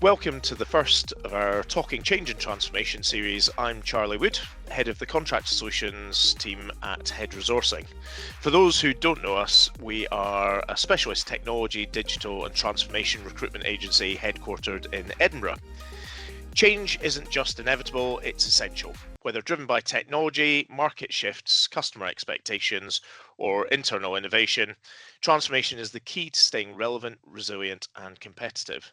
Welcome to the first of our Talking Change and Transformation series. I'm Charlie Wood, head of the Contract Solutions team at Head Resourcing. For those who don't know us, we are a specialist technology, digital and transformation recruitment agency headquartered in Edinburgh. Change isn't just inevitable, it's essential. Whether driven by technology, market shifts, customer expectations, or internal innovation, transformation is the key to staying relevant, resilient and competitive.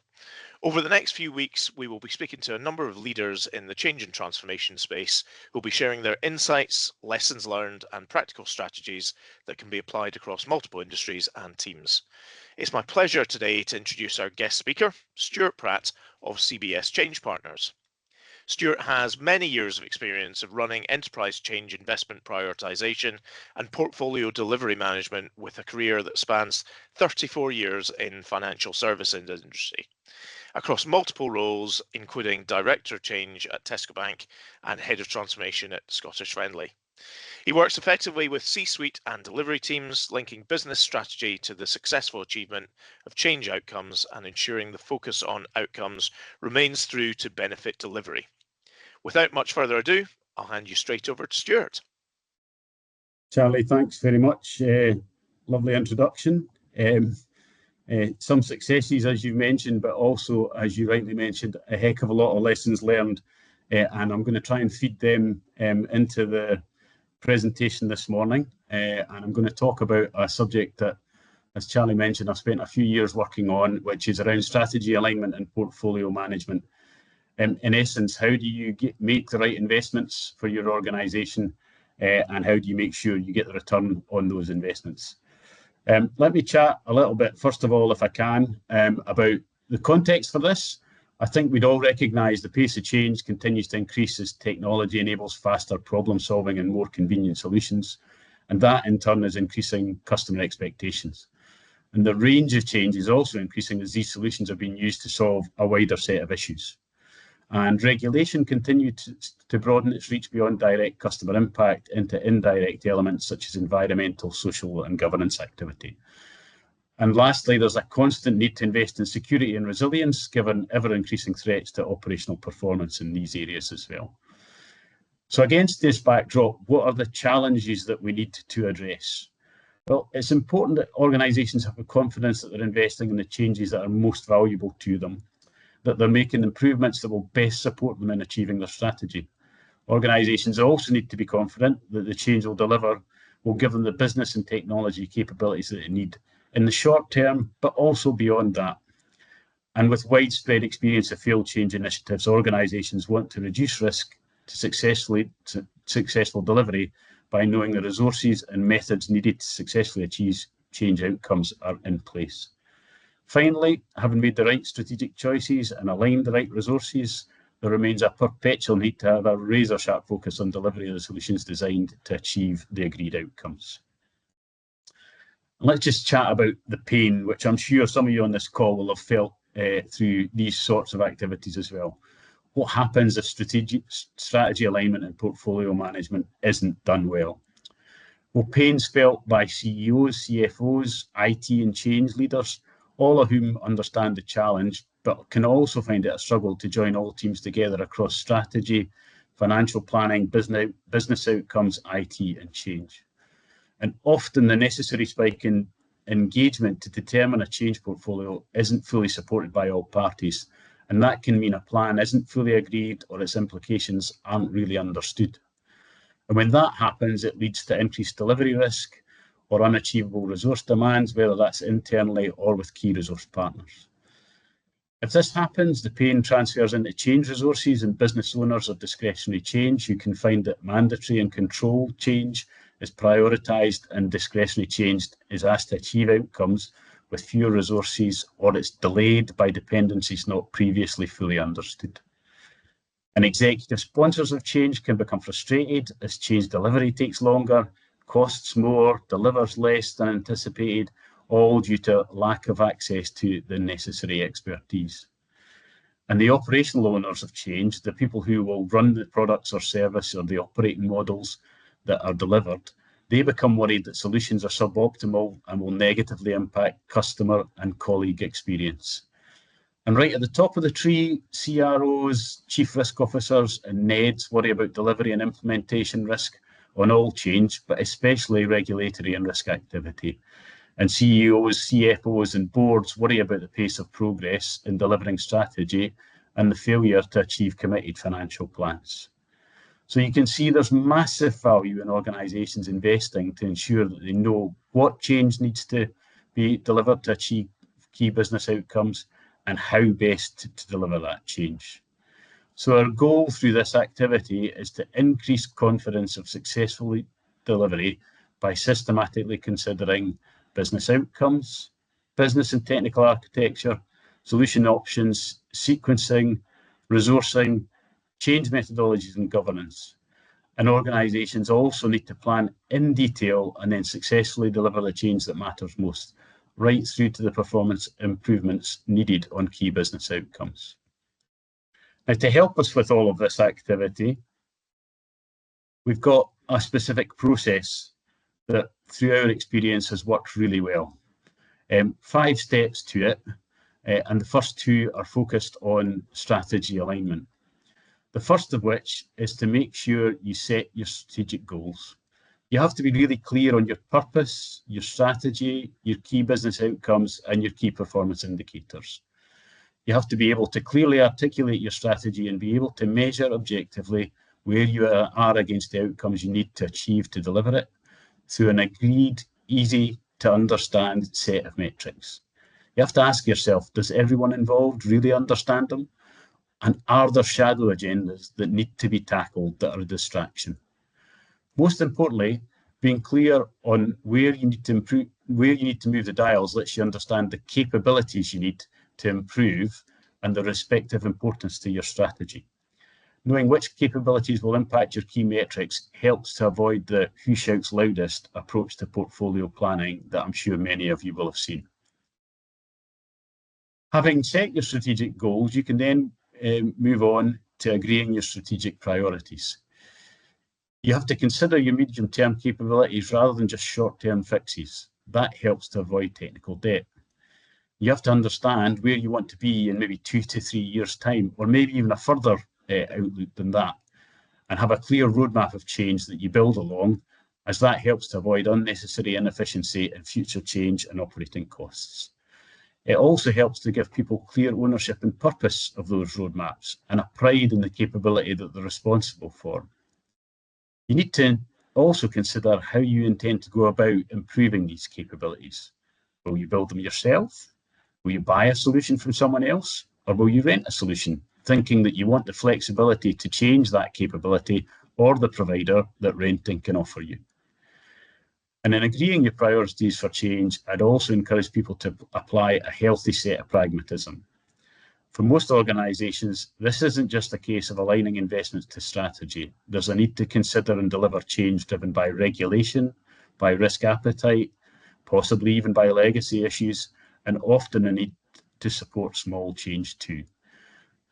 Over the next few weeks, we will be speaking to a number of leaders in the change and transformation space who will be sharing their insights, lessons learned, and practical strategies that can be applied across multiple industries and teams. It's my pleasure today to introduce our guest speaker, Stuart Pratt of CBS Change Partners. Stuart has many years of experience of running enterprise change investment prioritization and portfolio delivery management with a career that spans 34 years in financial services industry, across multiple roles, including Director of Change at Tesco Bank and Head of Transformation at Scottish Friendly. He works effectively with C-suite and delivery teams, linking business strategy to the successful achievement of change outcomes and ensuring the focus on outcomes remains through to benefit delivery. Without much further ado, I'll hand you straight over to Stuart. Charlie, thanks very much. Lovely introduction. Some successes, as you mentioned, but also, as you rightly mentioned, a heck of a lot of lessons learned. And I'm going to try and feed them into the presentation this morning. And I'm going to talk about a subject that, as Charlie mentioned, I've spent a few years working on, which is around strategy alignment and portfolio management. In essence, how do you make the right investments for your organisation, and how do you make sure you get the return on those investments? Let me chat a little bit, first of all, if I can, about the context for this. I think we'd all recognise the pace of change continues to increase as technology enables faster problem solving and more convenient solutions. And that in turn is increasing customer expectations. And the range of change is also increasing as these solutions are being used to solve a wider set of issues. And regulation continued to broaden its reach beyond direct customer impact into indirect elements such as environmental, social and governance activity. And lastly, there's a constant need to invest in security and resilience given ever-increasing threats to operational performance in these areas as well. So against this backdrop, what are the challenges that we need to address? Well, it's important that organisations have the confidence that they're investing in the changes that are most valuable to them, that they're making improvements that will best support them in achieving their strategy. Organisations also need to be confident that the change will give them the business and technology capabilities that they need in the short term, but also beyond that. And with widespread experience of failed change initiatives, organisations want to reduce risk to successful delivery by knowing the resources and methods needed to successfully achieve change outcomes are in place. Finally, having made the right strategic choices and aligned the right resources, there remains a perpetual need to have a razor-sharp focus on delivery of the solutions designed to achieve the agreed outcomes. And let's just chat about the pain, which I'm sure some of you on this call will have felt through these sorts of activities as well. What happens if strategy alignment and portfolio management isn't done well? Well, pain's felt by CEOs, CFOs, IT and change leaders, all of whom understand the challenge, but can also find it a struggle to join all teams together across strategy, financial planning, business outcomes, IT and change. And often the necessary spike in engagement to determine a change portfolio isn't fully supported by all parties. And that can mean a plan isn't fully agreed or its implications aren't really understood. And when that happens, it leads to increased delivery risk or unachievable resource demands, whether that's internally or with key resource partners. If this happens, the pain transfers into change resources and business owners of discretionary change. You can find that mandatory and controlled change is prioritised and discretionary change is asked to achieve outcomes with fewer resources, or it's delayed by dependencies not previously fully understood. And executive sponsors of change can become frustrated as change delivery takes longer, costs more, delivers less than anticipated, all due to lack of access to the necessary expertise. And the operational owners of change, the people who will run the products or service or the operating models that are delivered, they become worried that solutions are suboptimal and will negatively impact customer and colleague experience. And right at the top of the tree, CROs, chief risk officers, and NEDs worry about delivery and implementation risk on all change, but especially regulatory and risk activity. And CEOs, CFOs, and boards worry about the pace of progress in delivering strategy and the failure to achieve committed financial plans. So you can see there's massive value in organisations investing to ensure that they know what change needs to be delivered to achieve key business outcomes and how best to deliver that change. So our goal through this activity is to increase confidence of successful delivery by systematically considering business outcomes, business and technical architecture, solution options, sequencing, resourcing, change methodologies and governance. And organisations also need to plan in detail and then successfully deliver the change that matters most, right through to the performance improvements needed on key business outcomes. Now, to help us with all of this activity, we've got a specific process that, through our experience, has worked really well. 5 steps to it, and the first 2 are focused on strategy alignment. The first of which is to make sure you set your strategic goals. You have to be really clear on your purpose, your strategy, your key business outcomes, and your key performance indicators. You have to be able to clearly articulate your strategy and be able to measure objectively where you are against the outcomes you need to achieve to deliver it through an agreed, easy to understand set of metrics. You have to ask yourself, does everyone involved really understand them? And are there shadow agendas that need to be tackled that are a distraction? Most importantly, being clear on where you need to improve, where you need to move the dials lets you understand the capabilities you need to improve and the respective importance to your strategy. Knowing which capabilities will impact your key metrics helps to avoid the who shouts loudest approach to portfolio planning that I'm sure many of you will have seen. Having set your strategic goals, you can then move on to agreeing your strategic priorities. You have to consider your medium-term capabilities rather than just short-term fixes. That helps to avoid technical debt. You have to understand where you want to be in maybe 2 to 3 years' time, or maybe even a further outlook than that, and have a clear roadmap of change that you build along, as that helps to avoid unnecessary inefficiency and future change and operating costs. It also helps to give people clear ownership and purpose of those roadmaps and a pride in the capability that they're responsible for. You need to also consider how you intend to go about improving these capabilities. Will you build them yourself? Will you buy a solution from someone else? Or will you rent a solution, thinking that you want the flexibility to change that capability or the provider that renting can offer you? And in agreeing your priorities for change, I'd also encourage people to apply a healthy set of pragmatism. For most organisations, this isn't just a case of aligning investments to strategy. There's a need to consider and deliver change driven by regulation, by risk appetite, possibly even by legacy issues, and often a need to support small change too.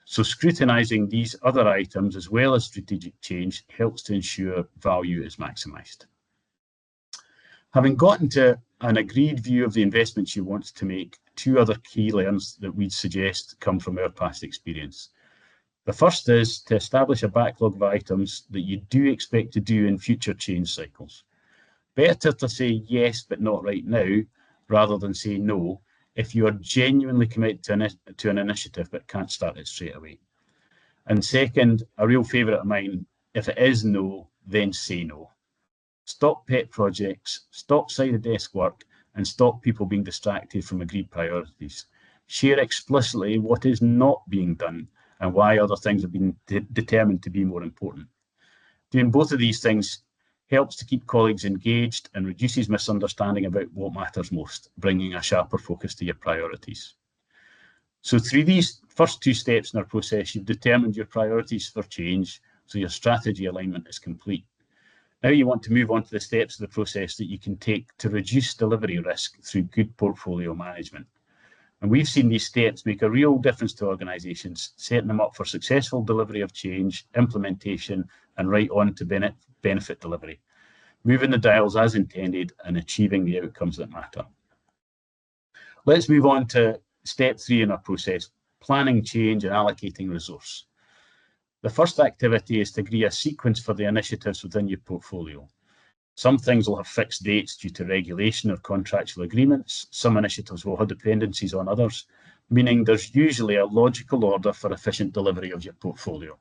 So scrutinising these other items as well as strategic change helps to ensure value is maximised. Having gotten to an agreed view of the investments you want to make, 2 other key learns that we'd suggest come from our past experience. The first is to establish a backlog of items that you do expect to do in future change cycles. Better to say yes, but not right now, rather than say no, if you are genuinely committed to an initiative but can't start it straight away. And second, a real favourite of mine, if it is no, then say no. Stop pet projects, stop side of desk work, and stop people being distracted from agreed priorities. Share explicitly what is not being done and why other things have been determined to be more important. Doing both of these things helps to keep colleagues engaged and reduces misunderstanding about what matters most, bringing a sharper focus to your priorities. So through these first 2 steps in our process, you've determined your priorities for change, so your strategy alignment is complete. Now you want to move on to the steps of the process that you can take to reduce delivery risk through good portfolio management. And we've seen these steps make a real difference to organisations, setting them up for successful delivery of change, implementation, and right on to benefit delivery. moving the dials as intended and achieving the outcomes that matter. Let's move on to step 3 in our process, planning change and allocating resource. The first activity is to agree a sequence for the initiatives within your portfolio. Some things will have fixed dates due to regulation or contractual agreements. Some initiatives will have dependencies on others, meaning there's usually a logical order for efficient delivery of your portfolio.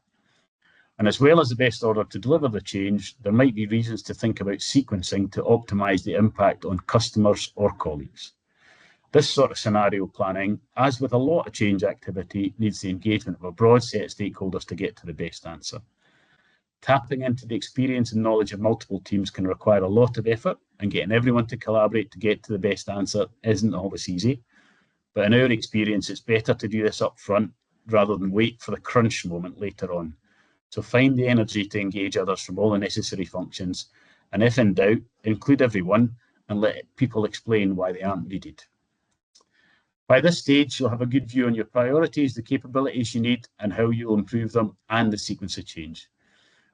And as well as the best order to deliver the change, there might be reasons to think about sequencing to optimise the impact on customers or colleagues. This sort of scenario planning, as with a lot of change activity, needs the engagement of a broad set of stakeholders to get to the best answer. Tapping into the experience and knowledge of multiple teams can require a lot of effort, and getting everyone to collaborate to get to the best answer isn't always easy. But in our experience, it's better to do this up front rather than wait for the crunch moment later on. So find the energy to engage others from all the necessary functions, and if in doubt, include everyone and let people explain why they aren't needed. By this stage, you'll have a good view on your priorities, the capabilities you need, and how you'll improve them, and the sequence of change.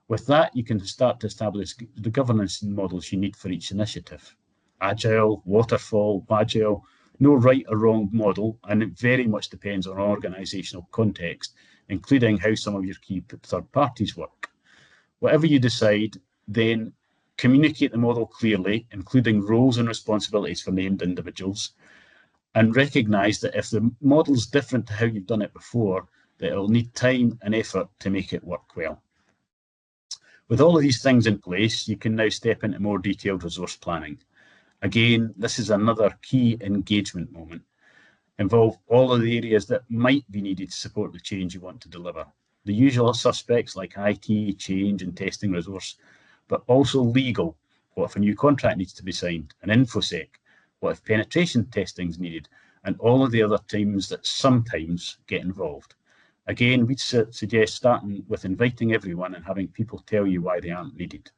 With that, you can start to establish the governance models you need for each initiative. Agile, waterfall, agile, no right or wrong model, and it very much depends on organisational context, including how some of your key third parties work. Whatever you decide, then communicate the model clearly, including roles and responsibilities for named individuals, and recognise that if the model's different to how you've done it before, that it'll need time and effort to make it work well. With all of these things in place, you can now step into more detailed resource planning. Again, this is another key engagement moment. Involve all of the areas that might be needed to support the change you want to deliver. The usual suspects like IT, change and testing resource, but also legal. What if a new contract needs to be signed? And InfoSec. What if penetration testing is needed? And all of the other teams that sometimes get involved. Again, we'd suggest starting with inviting everyone and having people tell you why they aren't needed.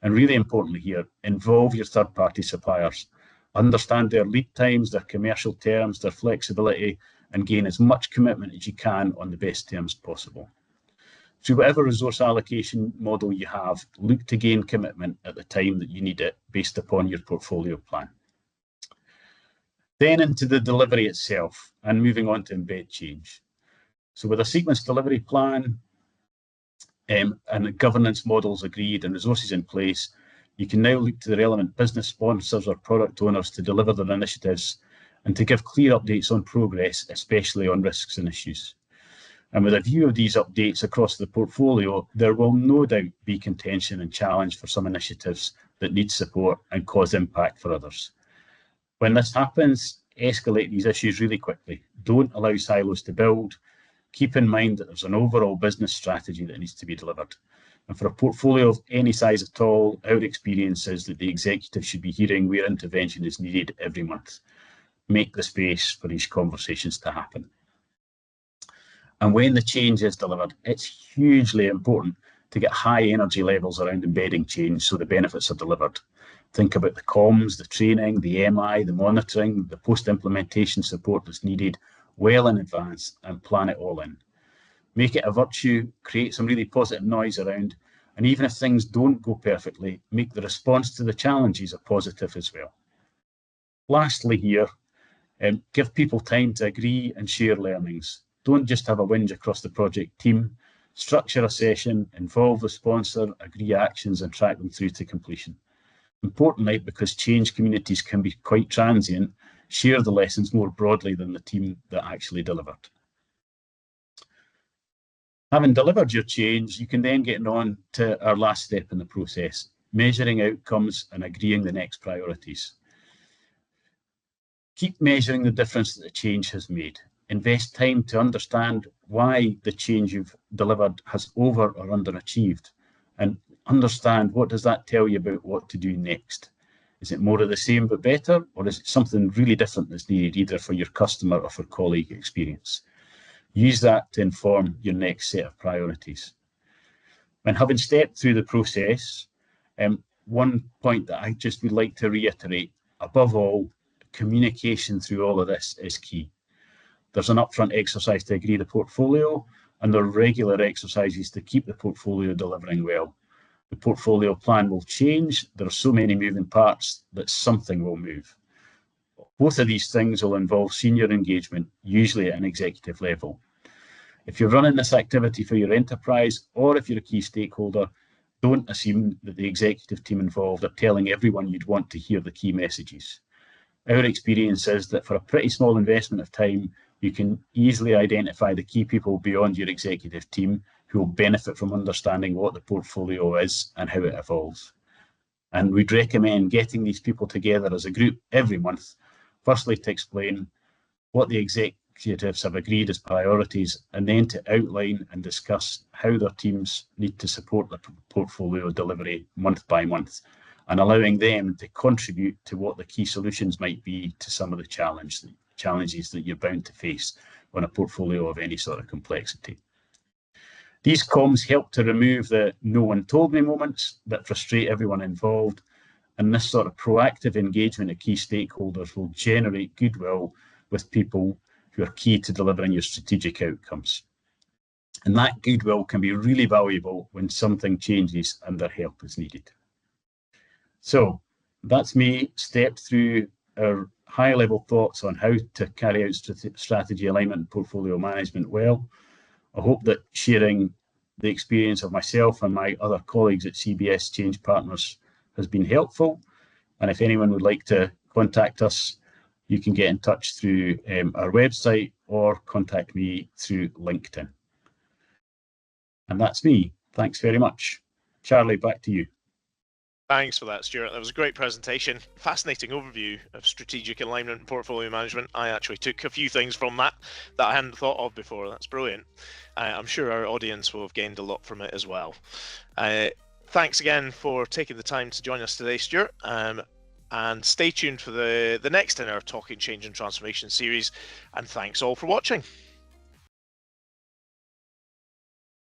And really importantly here, involve your third-party suppliers. Understand their lead times, their commercial terms, their flexibility, and gain as much commitment as you can on the best terms possible. Through whatever resource allocation model you have, look to gain commitment at the time that you need it based upon your portfolio plan. Then into the delivery itself and moving on to embed change. So with a sequence delivery plan and the governance models agreed and resources in place, you can now look to the relevant business sponsors or product owners to deliver their initiatives and to give clear updates on progress, especially on risks and issues. And with a view of these updates across the portfolio, there will no doubt be contention and challenge for some initiatives that need support and cause impact for others. When this happens, escalate these issues really quickly. Don't allow silos to build. Keep in mind that there's an overall business strategy that needs to be delivered. And for a portfolio of any size at all, our experience is that the executive should be hearing where intervention is needed every month. Make the space for these conversations to happen. And when the change is delivered, it's hugely important to get high energy levels around embedding change so the benefits are delivered. Think about the comms, the training, the MI, the monitoring, the post-implementation support that's needed well in advance, and plan it all in. Make it a virtue, create some really positive noise around, and even if things don't go perfectly, make the response to the challenges a positive as well. Lastly here, give people time to agree and share learnings. Don't just have a whinge across the project team. Structure a session, involve the sponsor, agree actions and track them through to completion. Importantly, because change communities can be quite transient, share the lessons more broadly than the team that actually delivered. Having delivered your change, you can then get on to our last step in the process, measuring outcomes and agreeing the next priorities. Keep measuring the difference that the change has made. Invest time to understand why the change you've delivered has over or underachieved, and understand what does that tell you about what to do next. Is it more of the same but better, or is it something really different that's needed either for your customer or for colleague experience? Use that to inform your next set of priorities. When having stepped through the process, one point that I just would like to reiterate, above all, communication through all of this is key. There's an upfront exercise to agree the portfolio, and there are regular exercises to keep the portfolio delivering well. The portfolio plan will change. There are so many moving parts that something will move. Both of these things will involve senior engagement, usually at an executive level. If you're running this activity for your enterprise, or if you're a key stakeholder, don't assume that the executive team involved are telling everyone you'd want to hear the key messages. Our experience is that for a pretty small investment of time, you can easily identify the key people beyond your executive team who will benefit from understanding what the portfolio is and how it evolves. And we'd recommend getting these people together as a group every month, firstly to explain what the executives have agreed as priorities, and then to outline and discuss how their teams need to support the portfolio delivery month by month, and allowing them to contribute to what the key solutions might be to some of the challenges that you're bound to face on a portfolio of any sort of complexity. These comms help to remove the no one told me moments that frustrate everyone involved, and this sort of proactive engagement of key stakeholders will generate goodwill with people who are key to delivering your strategic outcomes. And that goodwill can be really valuable when something changes and their help is needed. So that's me stepped through our high-level thoughts on how to carry out strategy alignment and portfolio management well. I hope that sharing the experience of myself and my other colleagues at CBS Change Partners has been helpful. And if anyone would like to contact us, you can get in touch through our website or contact me through LinkedIn. And that's me. Thanks very much. Charlie, back to you. Thanks for that, Stuart. That was a great presentation. Fascinating overview of strategic alignment and portfolio management. I actually took a few things from that I hadn't thought of before. That's brilliant. I'm sure our audience will have gained a lot from it as well. Thanks again for taking the time to join us today, Stuart. And stay tuned for the next in our Talking Change and Transformation series. And thanks all for watching.